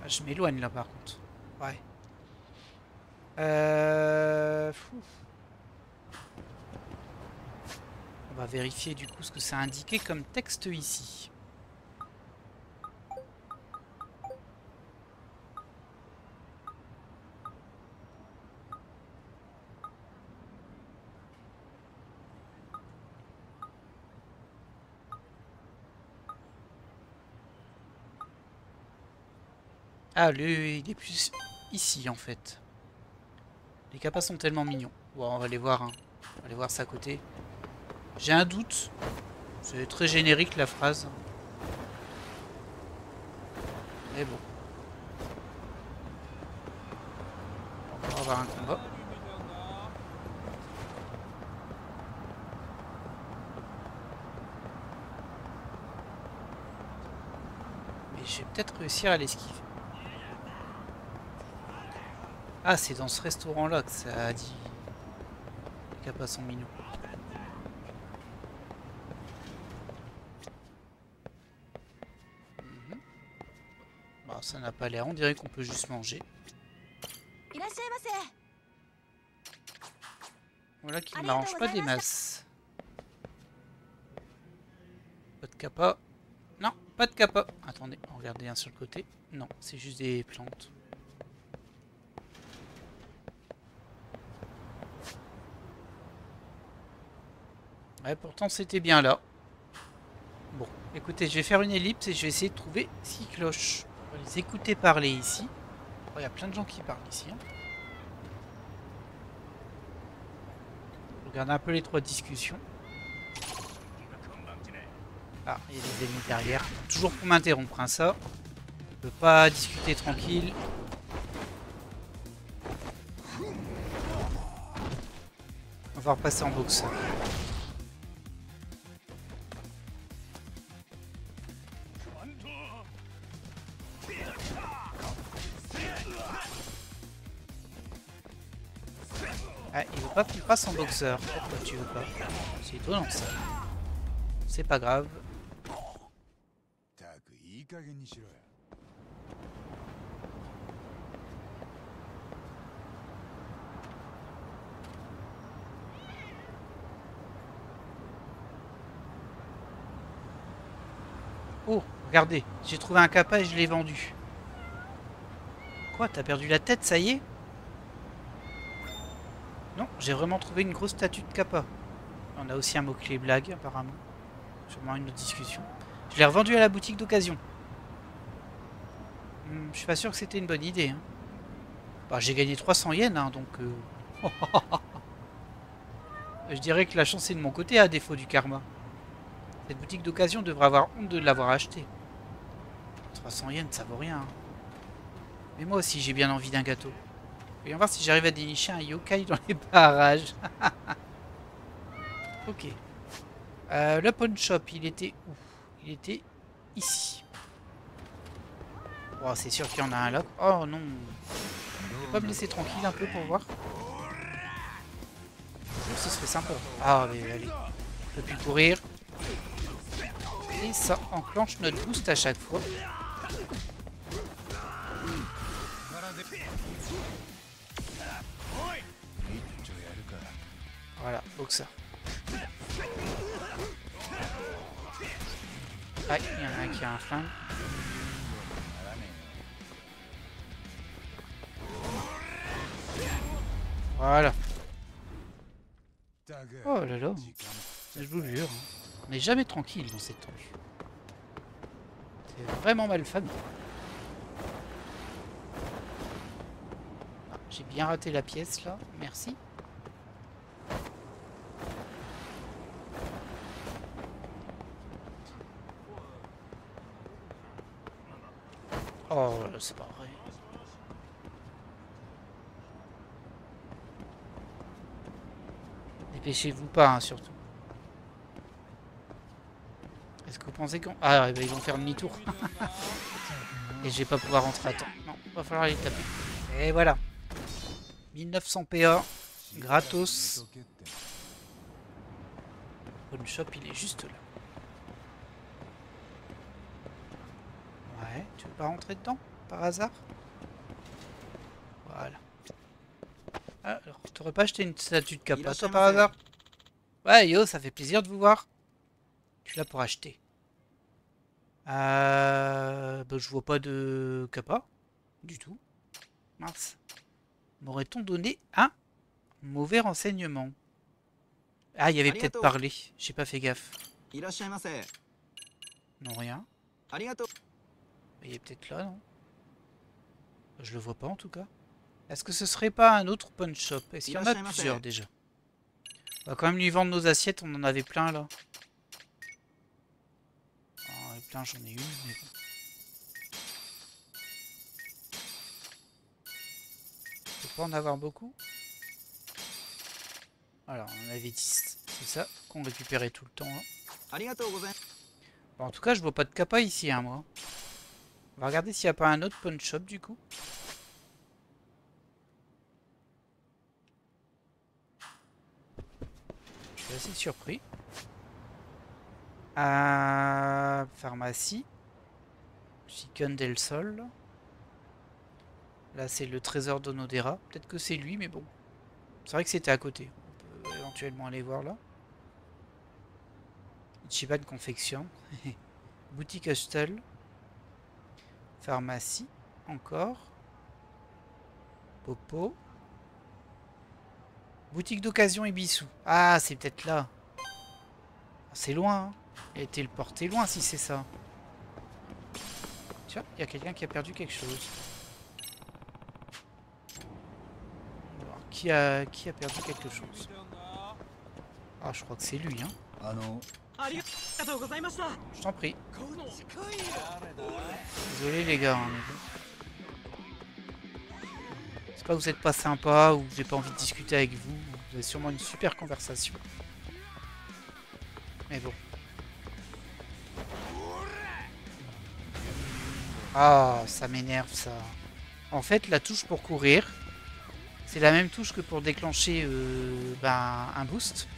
Ah, je m'éloigne là par contre. Ouais. On va vérifier du coup ce que ça a indiqué comme texte ici. Ah, il est plus ici en fait. Les capas sont tellement mignons. Bon, on va les voir. Hein. On va aller voir ça à côté. J'ai un doute. C'est très générique la phrase. Mais bon. On va avoir un combat. Mais je vais peut-être réussir à l'esquiver. Ah, c'est dans ce restaurant-là que ça a dit. Les capas sont mignons. Bah, ça n'a pas l'air. On dirait qu'on peut juste manger. Voilà qui ne m'arrange pas des masses. Pas de capa. Non, pas de capa. Attendez, regardez un sur le côté. Non, c'est juste des plantes. Ouais, pourtant c'était bien là. Bon, écoutez, je vais faire une ellipse et je vais essayer de trouver 6 cloches. On va les écouter parler ici. Il y a plein de gens qui parlent ici. Hein. Regarde un peu les 3 discussions. Ah, il y a des ennemis derrière. Toujours pour m'interrompre, hein, ça. On peut pas discuter tranquille. On va repasser en boxeur. Ah, il veut pas qu'on passe en boxeur. Pourquoi tu veux pas? C'est étonnant ça. C'est pas grave. Oh, regardez, j'ai trouvé un kappa et je l'ai vendu. Quoi, t'as perdu la tête, ça y est? Non, j'ai vraiment trouvé une grosse statue de kappa. On a aussi un mot-clé blague, apparemment. Sûrement une autre discussion. Je l'ai revendu à la boutique d'occasion. Je suis pas sûr que c'était une bonne idée. Hein. Bah, j'ai gagné 300 yens, hein, donc... Je dirais que la chance est de mon côté, à défaut du karma. Cette boutique d'occasion devrait avoir honte de l'avoir acheté. 300 yens, ça vaut rien. Hein. Mais moi aussi, j'ai bien envie d'un gâteau. Voyons voir si j'arrive à dénicher un yokai dans les barrages. Ok. Le pawn shop, il était où? Il était ici. Oh, c'est sûr qu'il y en a un là. Oh non. Je vais pas me laisser tranquille un peu pour voir. Ce serait sympa. Ah, mais allez. On peut plus courir. Et ça enclenche notre boost à chaque fois. Voilà, boxer. Ah, il y en a un qui a un flingue. Voilà. Oh là là. Je vous jure. Hein. On n'est jamais tranquille dans cette rue. C'est vraiment mal famé. Ah, j'ai bien raté la pièce là. Merci. Oh, c'est pas vrai. Dépêchez-vous pas, hein, surtout. Est-ce que vous pensez qu'on... Ah, ouais, bah, ils vont faire demi-tour. Et je vais pas pouvoir rentrer à temps. Non, va falloir les taper. Et voilà. 1900 PA. Gratos. Pawn shop, il est juste là. Ouais, tu veux pas rentrer dedans, par hasard? Voilà. Ah, alors, t'aurais pas acheté une statue de Kappa, toi, par hasard? Ouais, yo, ça fait plaisir de vous voir. Je suis là pour acheter. Bah, je vois pas de Kappa. Du tout. Mince. M'aurait-on donné un mauvais renseignement? Ah, il y avait peut-être parlé. J'ai pas fait gaffe. Non, rien. Il est peut-être là, non? Je le vois pas, en tout cas. Est-ce que ce serait pas un autre pawn shop? Est-ce qu'il y en a plusieurs, déjà? On va quand même lui vendre nos assiettes. On en avait plein, là. Oh, plein, j'en ai une, mais bon. Je peux pas en avoir beaucoup. Alors, on en avait 10. C'est ça qu'on récupérait tout le temps, hein. Bon, en tout cas, je vois pas de Kappa ici, hein, moi. On va regarder s'il n'y a pas un autre pawn shop, du coup. Je suis assez surpris. Pharmacie. Chicken del Sol. Là, c'est le trésor d'Onodera. Peut-être que c'est lui, mais bon. C'est vrai que c'était à côté. On peut éventuellement aller voir là. Ichiban Confection. Boutique Hustle. Pharmacie. Encore. Popo. Boutique d'occasion Ibisu. Ah, c'est peut-être là. C'est loin, hein. Il a été le porté loin si c'est ça. Tiens, il y a quelqu'un qui a perdu quelque chose. Alors, qui a perdu quelque chose? Ah, je crois que c'est lui, hein. Je t'en prie. Désolé les gars, hein, mais bon. C'est pas que vous êtes pas sympa ou que j'ai pas envie de discuter avec vous. Vous avez sûrement une super conversation. Mais bon. Ah, ça m'énerve ça. En fait, la touche pour courir, c'est la même touche que pour déclencher un boost.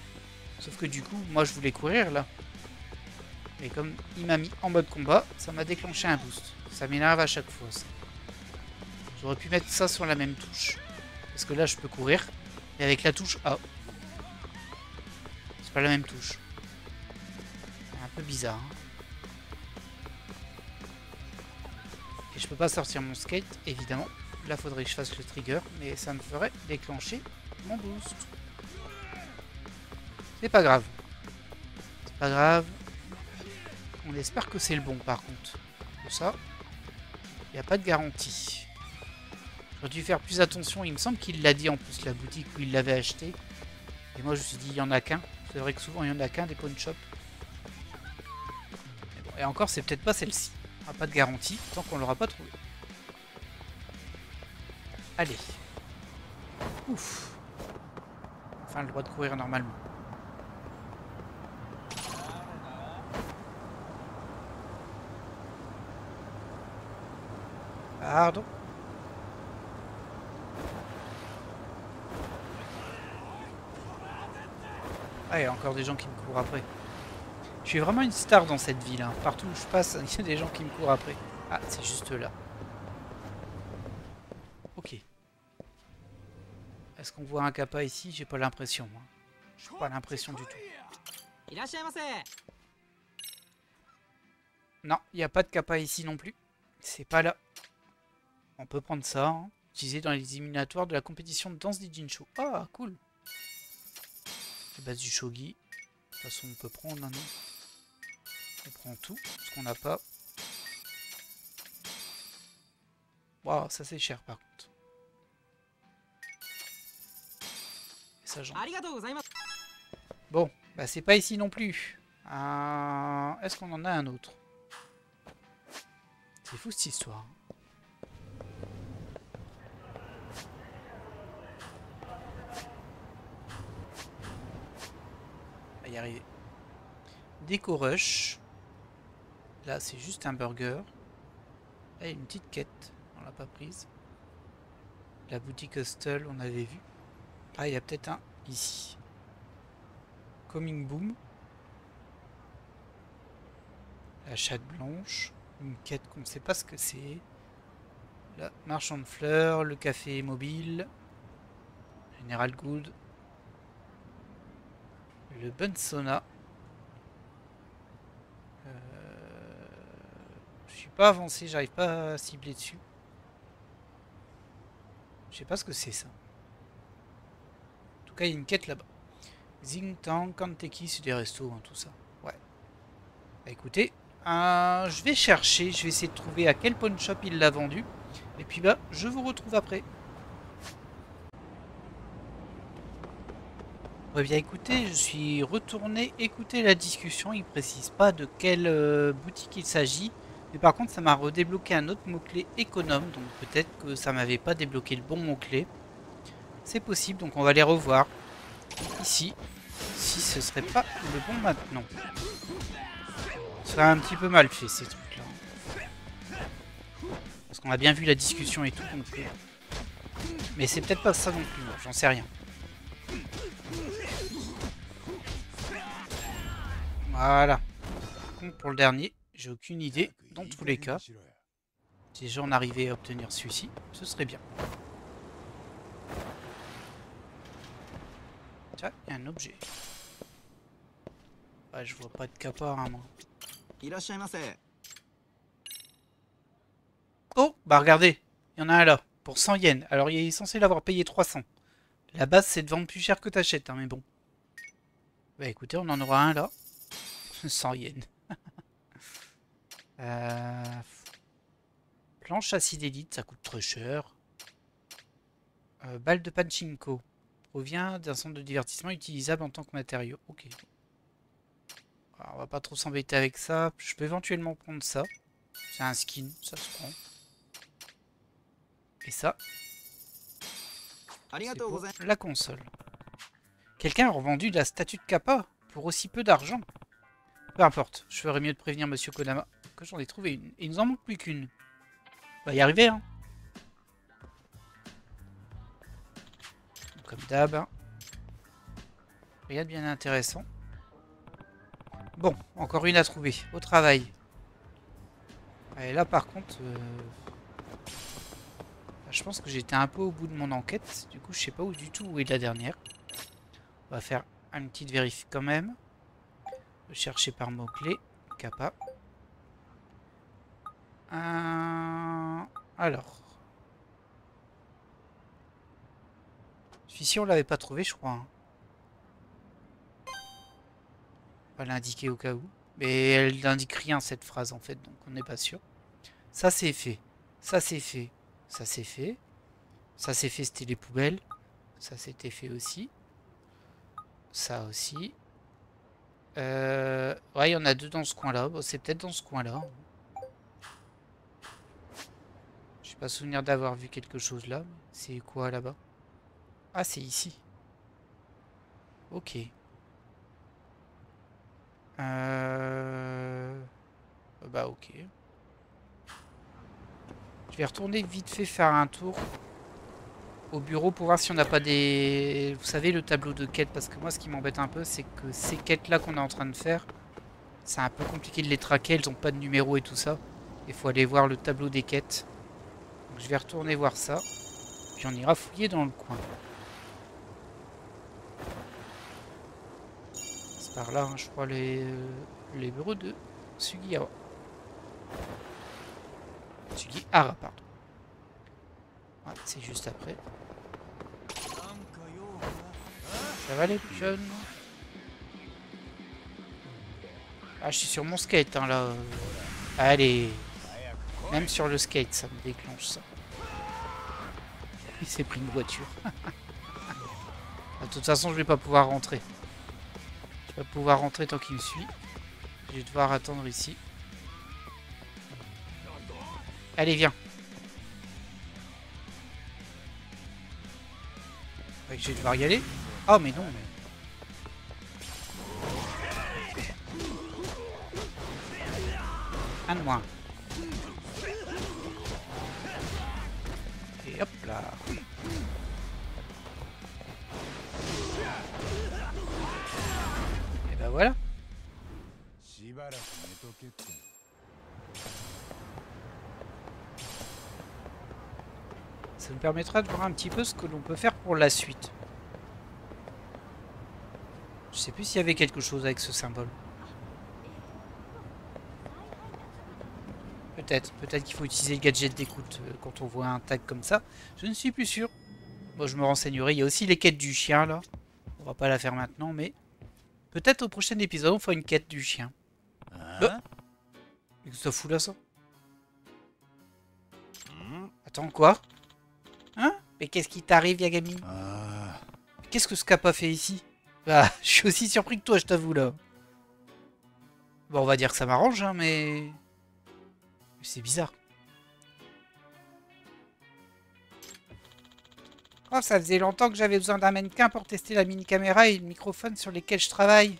Sauf que du coup, moi je voulais courir là. Mais comme il m'a mis en mode combat, ça m'a déclenché un boost. Ça m'énerve à chaque fois ça. J'aurais pu mettre ça sur la même touche. Parce que là je peux courir. Et avec la touche A. C'est pas la même touche. C'est un peu bizarre. Hein. Et je peux pas sortir mon skate, évidemment. Là faudrait que je fasse le trigger. Mais ça me ferait déclencher mon boost. C'est pas grave. C'est pas grave. On espère que c'est le bon par contre. Pour ça, il n'y a pas de garantie. J'aurais dû faire plus attention. Il me semble qu'il l'a dit en plus, la boutique où il l'avait acheté. Et moi je me suis dit, il n'y en a qu'un. C'est vrai que souvent il n'y en a qu'un des pawn shops. Bon, et encore, c'est peut-être pas celle-ci. On n'a pas de garantie tant qu'on l'aura pas trouvé. Allez. Ouf. Enfin, le droit de courir normalement. Pardon. Ah, il y a encore des gens qui me courent après. Je suis vraiment une star dans cette ville. Hein. Partout où je passe, il y a des gens qui me courent après. Ah, c'est juste là. Ok. Est-ce qu'on voit un Kappa ici? J'ai pas l'impression. Hein. J'ai pas l'impression du tout. Non, il n'y a pas de Kappa ici non plus. C'est pas là. On peut prendre ça. Hein. Utilisé dans les éliminatoires de la compétition de danse des Jinsho. Ah, cool. Les bases du shogi. De toute façon, on peut prendre un autre. On prend tout, ce qu'on n'a pas. Waouh, ça c'est cher par contre. Et ça, j'en... Bon, bah c'est pas ici non plus. Est-ce qu'on en a un autre? C'est fou cette histoire. y arriver. Déco Rush. Là, c'est juste un burger. Là, il y a une petite quête. On l'a pas prise. La boutique Hostel, on avait vu. Ah, il y a peut-être un ici. Coming Boom. La chatte blanche. Une quête qu'on ne sait pas ce que c'est. La marchand de fleurs. Le café mobile. General Good. Le Bunsona. Je suis pas avancé, j'arrive pas à cibler dessus. Je sais pas ce que c'est ça. En tout cas, il y a une quête là-bas. Xingtang, Kanteki, c'est des restos, hein, tout ça. Ouais. Bah, écoutez, je vais chercher, je vais essayer de trouver à quel pawn shop il l'a vendu. Et puis bah, je vous retrouve après. Ouais, bien écoutez, je suis retourné écouter la discussion. Il précise pas de quelle boutique il s'agit. Mais par contre, ça m'a redébloqué un autre mot-clé économe. Donc peut-être que ça m'avait pas débloqué le bon mot-clé. C'est possible, donc on va les revoir. Ici. Si ce serait pas le bon maintenant. Ce serait un petit peu mal fait ces trucs-là. Parce qu'on a bien vu la discussion et tout. Donc, mais c'est peut-être pas ça non plus, j'en sais rien. Voilà. Donc pour le dernier, j'ai aucune idée. Dans tous les cas, si déjà on arrivait à obtenir celui-ci, ce serait bien. Tiens, il y a un objet. Ouais, je vois pas de kappa, hein, moi. Oh, bah regardez, il y en a un là, pour 100 yens. Alors il est censé l'avoir payé 300. La base, c'est de vendre plus cher que t'achètes, hein, mais bon. Bah écoutez, on en aura un là. 100 yens. Planche acide élite, ça coûte trop cher. Balle de pachinko. Provient d'un centre de divertissement utilisable en tant que matériau. Ok. Alors, on va pas trop s'embêter avec ça. Je peux éventuellement prendre ça. C'est un skin, ça se prend. Et ça. C'est pour la console. Quelqu'un a revendu de la statue de Kappa pour aussi peu d'argent. Peu importe, je ferais mieux de prévenir Monsieur Kodama que j'en ai trouvé une. Et il nous en manque plus qu'une. On va y arriver, hein. Comme d'hab. Hein. Rien de bien intéressant. Bon, encore une à trouver. Au travail. Et là, par contre... je pense que j'étais un peu au bout de mon enquête. Du coup, je sais pas du tout où est la dernière. On va faire une petite vérif quand même. Chercher par mot-clé. Kappa. Alors. Celui-ci, on l'avait pas trouvé, je crois. Hein. On va l'indiquer au cas où. Mais elle n'indique rien, cette phrase, en fait. Donc, on n'est pas sûr. Ça, c'est fait. Ça, c'est fait. Ça, c'est fait. Ça, c'est fait, c'était les poubelles. Ça, c'était fait aussi. Ça aussi. Ouais, il y en a deux dans ce coin-là. Bon, c'est peut-être dans ce coin-là. Je n'ai pas souvenir d'avoir vu quelque chose là. C'est quoi là-bas? Ah, c'est ici. Ok. Bah ok. Je vais retourner vite fait faire un tour au bureau pour voir si on n'a pas des... Vous savez, le tableau de quêtes. Parce que moi, ce qui m'embête un peu, c'est que ces quêtes-là qu'on est en train de faire, c'est un peu compliqué de les traquer. Elles n'ont pas de numéro et tout ça. Il faut aller voir le tableau des quêtes. Donc, je vais retourner voir ça. Puis on ira fouiller dans le coin. C'est par là, hein, je crois, les bureaux de Sugihara. Sugihara, pardon. Ouais, c'est juste après. Ça va les plus jeunes? Ah, je suis sur mon skate, hein, là. Allez. Même sur le skate, ça me déclenche, ça. Il s'est pris une voiture. De toute façon, je vais pas pouvoir rentrer. Je vais pas pouvoir rentrer tant qu'il me suit. Je vais devoir attendre ici. Allez, viens. Ouais, je vais devoir y aller. Oh, mais non. Mais... Un de moins. Et hop là. Et ben voilà. Ça nous permettra de voir un petit peu ce que l'on peut faire pour la suite. Je sais plus s'il y avait quelque chose avec ce symbole. Peut-être qu'il faut utiliser le gadget d'écoute quand on voit un tag comme ça. Je ne suis plus sûr. Bon, je me renseignerai. Il y a aussi les quêtes du chien là. On va pas la faire maintenant, mais peut-être au prochain épisode on fera une quête du chien. Bah. Qu'est-ce que ça fout là ça? Attends, quoi? Hein? Mais qu'est-ce qui t'arrive, Yagami? Qu'est-ce que ce Kappa fait ici? Bah, je suis aussi surpris que toi, je t'avoue là. Bon, on va dire que ça m'arrange, hein, mais c'est bizarre. Oh, ça faisait longtemps que j'avais besoin d'un mannequin pour tester la mini-caméra et le microphone sur lesquels je travaille.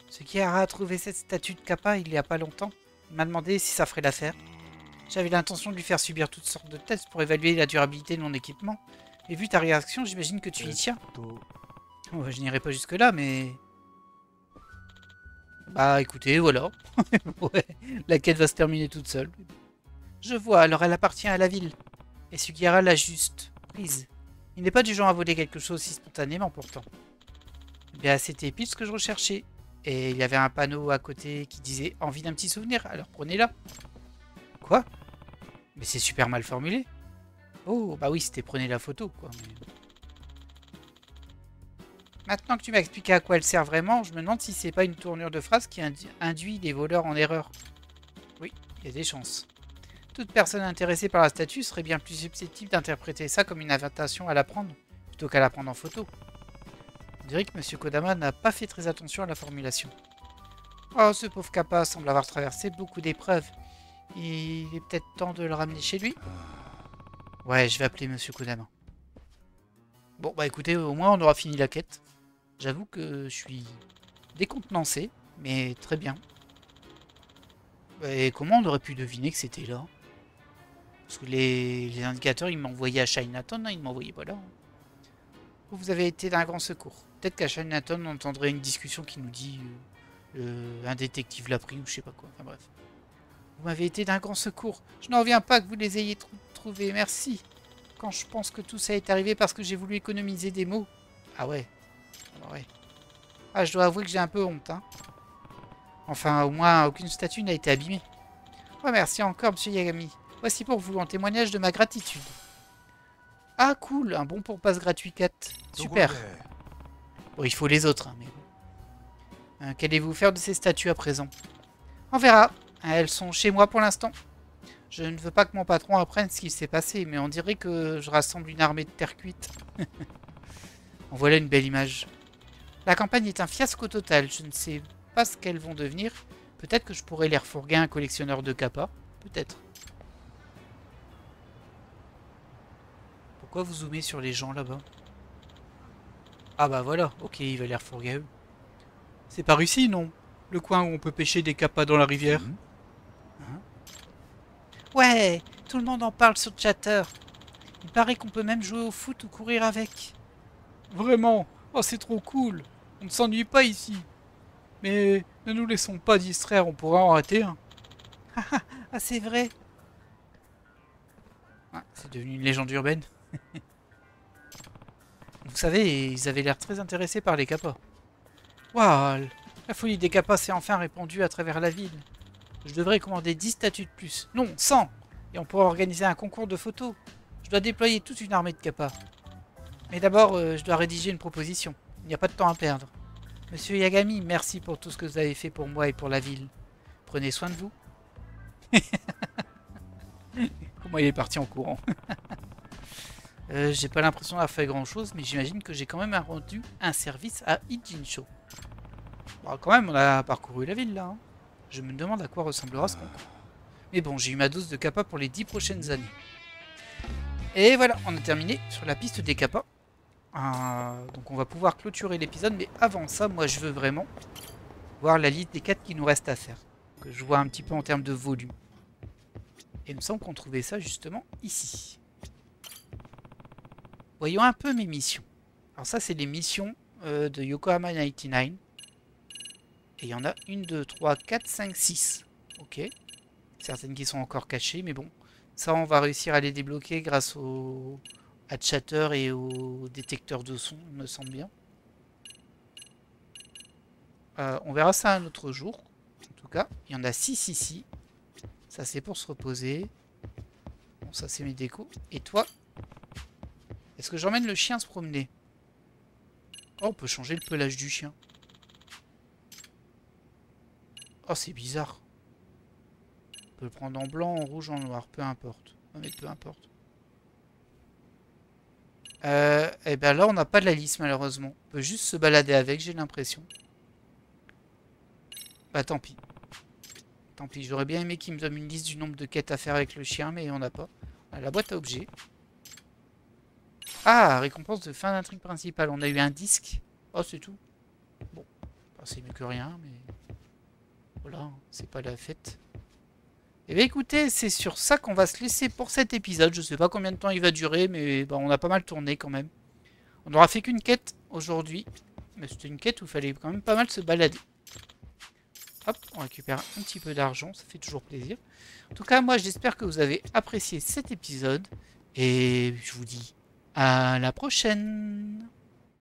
Ce qui a trouvé cette statue de Kappa il y a pas longtemps. Il m'a demandé si ça ferait l'affaire. J'avais l'intention de lui faire subir toutes sortes de tests pour évaluer la durabilité de mon équipement. Et vu ta réaction, j'imagine que tu y tiens. Oh, je n'irai pas jusque là, mais... Bah écoutez, voilà. Ouais, la quête va se terminer toute seule. Je vois, alors elle appartient à la ville. Et Sugihara l'a juste prise. Il n'est pas du genre à voler quelque chose si spontanément pourtant. Eh bien, c'était pile ce que je recherchais. Et il y avait un panneau à côté qui disait « Envie d'un petit souvenir, alors prenez-la ». Quoi? Mais c'est super mal formulé. Oh, bah oui, c'était prenez la photo, quoi. Mais... Maintenant que tu m'as expliqué à quoi elle sert vraiment, je me demande si c'est pas une tournure de phrase qui induit les voleurs en erreur. Oui, il y a des chances. Toute personne intéressée par la statue serait bien plus susceptible d'interpréter ça comme une invitation à la prendre, plutôt qu'à la prendre en photo. On dirait que M. Kodama n'a pas fait très attention à la formulation. Oh, ce pauvre Kappa semble avoir traversé beaucoup d'épreuves. Il est peut-être temps de le ramener chez lui. Ouais, je vais appeler M. Kodama. Bon, bah écoutez, au moins on aura fini la quête. J'avoue que je suis décontenancé, mais très bien. Et comment on aurait pu deviner que c'était là? Parce que les indicateurs, ils m'envoyaient à Chinatown, hein, ils ne m'envoyaient pas là. Vous avez été d'un grand secours. Peut-être qu'à Chinatown, on entendrait une discussion qui nous dit un détective l'a pris ou je sais pas quoi. Enfin bref. Vous m'avez été d'un grand secours. Je n'en reviens pas que vous les ayez trouvés. Merci. Quand je pense que tout ça est arrivé parce que j'ai voulu économiser des mots. Ah ouais. Ah ouais. Ah, je dois avouer que j'ai un peu honte, hein. Enfin, au moins, aucune statue n'a été abîmée. Oh, merci encore, monsieur Yagami. Voici pour vous un témoignage de ma gratitude. Ah, cool. Un bon pour passe gratuit 4. Super. Bon, il faut les autres, hein, mais bon. Qu'allez-vous faire de ces statues à présent? On verra. Elles sont chez moi pour l'instant. Je ne veux pas que mon patron apprenne ce qui s'est passé, mais on dirait que je rassemble une armée de terre cuite. En voilà une belle image. La campagne est un fiasco total. Je ne sais pas ce qu'elles vont devenir. Peut-être que je pourrais les refourguer à un collectionneur de Kappa. Peut-être. Pourquoi vous zoomez sur les gens là-bas? Ah bah voilà. Ok, il va les refourguer à eux. C'est par ici, non? Le coin où on peut pêcher des Kappas dans la rivière. Ouais, tout le monde en parle sur Chatter. Il paraît qu'on peut même jouer au foot ou courir avec. Vraiment? Oh, c'est trop cool. On ne s'ennuie pas ici. Mais ne nous laissons pas distraire, on pourra en rater un. Ah, c'est vrai. Ah, c'est devenu une légende urbaine. Vous savez, ils avaient l'air très intéressés par les Kappas. Waouh, la folie des Kappas s'est enfin répandue à travers la ville. Je devrais commander 10 statues de plus. Non, 100. Et on pourra organiser un concours de photos. Je dois déployer toute une armée de Kappas. Mais d'abord, je dois rédiger une proposition. Il n'y a pas de temps à perdre. Monsieur Yagami, merci pour tout ce que vous avez fait pour moi et pour la ville. Prenez soin de vous. Comment il est parti en courant. J'ai pas l'impression d'avoir fait grand chose, mais j'imagine que j'ai quand même rendu un service à Ijincho. Bon, quand même, on a parcouru la ville là. Hein. Je me demande à quoi ressemblera ce concours. Mais bon, j'ai eu ma dose de Kappa pour les 10 prochaines années. Et voilà, on a terminé sur la piste des Kappa. Donc on va pouvoir clôturer l'épisode, mais avant ça, moi je veux vraiment voir la liste des quêtes qui nous restent à faire. Que je vois un petit peu en termes de volume. Et il me semble qu'on trouvait ça justement ici. Voyons un peu mes missions. Alors ça, c'est les missions de Yokohama 99. Et il y en a 1, 2, 3, 4, 5, 6. Ok. Certaines qui sont encore cachées, mais bon. Ça, on va réussir à les débloquer grâce au hatchater et au détecteur de son, il me semble bien. On verra ça un autre jour. En tout cas, il y en a 6 ici. Ça, c'est pour se reposer. Bon, ça, c'est mes décos. Et toi, est-ce que j'emmène le chien se promener? Oh, on peut changer le pelage du chien. Oh, c'est bizarre. On peut le prendre en blanc, en rouge, en noir. Peu importe. On va mettre peu importe. Et ben là, on n'a pas de la liste, malheureusement. On peut juste se balader avec, j'ai l'impression. Bah, tant pis. Tant pis, j'aurais bien aimé qu'il me donne une liste du nombre de quêtes à faire avec le chien, mais on n'a pas. On a la boîte à objets. Ah, récompense de fin d'intrigue principale. On a eu un disque. Oh, c'est tout. Bon, enfin, c'est mieux que rien, mais... Voilà, c'est pas la fête. Eh bien écoutez, c'est sur ça qu'on va se laisser pour cet épisode. Je sais pas combien de temps il va durer, mais bah, on a pas mal tourné quand même. On n'aura fait qu'une quête aujourd'hui. Mais c'était une quête où il fallait quand même pas mal se balader. Hop, on récupère un petit peu d'argent, ça fait toujours plaisir. En tout cas, moi j'espère que vous avez apprécié cet épisode. Et je vous dis à la prochaine.